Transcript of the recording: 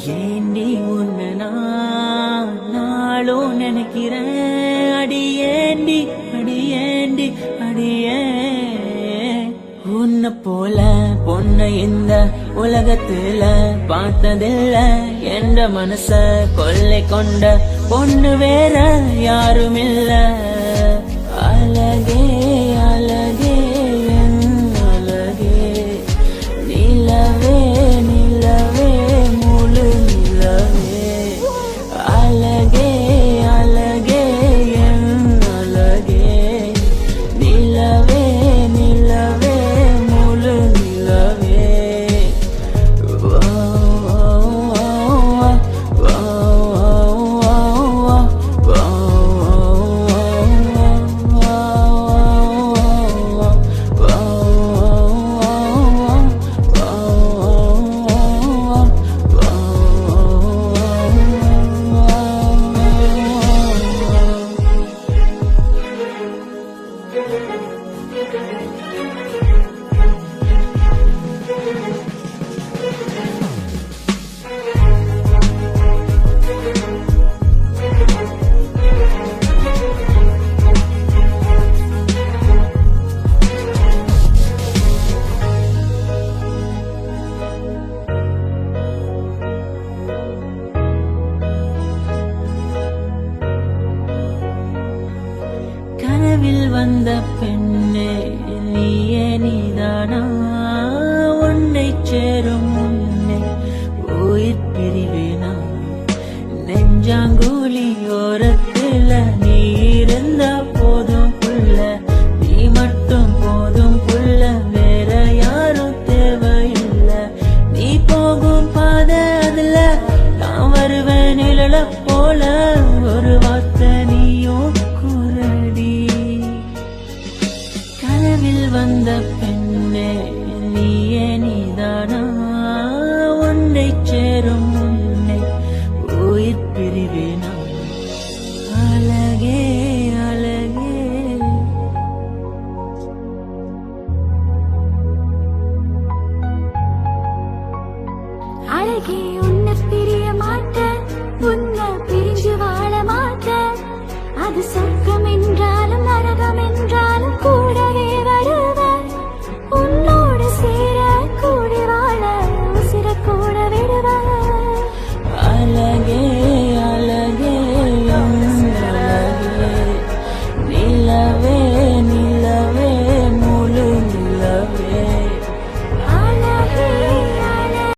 ஏண்டி உன்னை நாளும் நினைக்கிறேன். அடியேண்டி அடியேண்டி அடியே உன்னை போல பொண்ணை இந்த உலகத்துல பார்த்ததில்ல. என்ற மனச கொள்ளை கொண்ட பொண்ணு வேற யாரும் இல்ல. அழகே அழகே என் அழகே நிலவே நிலவே முழு நிலவே. அழகே அழகே என் அழகே நிலவே நிலவே முழு நிலவே. கனவில் வந்த பெண்ணே நீயே நீதானா. உன்னை சேரும் முன்னே உயிர் பிரிவேனா. நெஞ்சாங்குழி ஓரத்துல நீ இருந்தா போதும் புள்ள. நீ மட்டும் போதும் புள்ள, வேற யாரும் தேவையில்லை. நீ போகும் பாதை அதுல நான் வருவேன் நிழல போல. ஒரு வார்த்தை நீயும் குரடி. கனவில் வந்த பெண்ணே நீயே நீதானா. உன்னை சேரும் முன்னே உயிர் பிரிவேனா. அழகே அழகே அழகே உன்னை பிரிய மாட்டேன், உன்னை பிரிஞ்சு வாழ மாட்டேன். அது சொர்க்கம் என்றா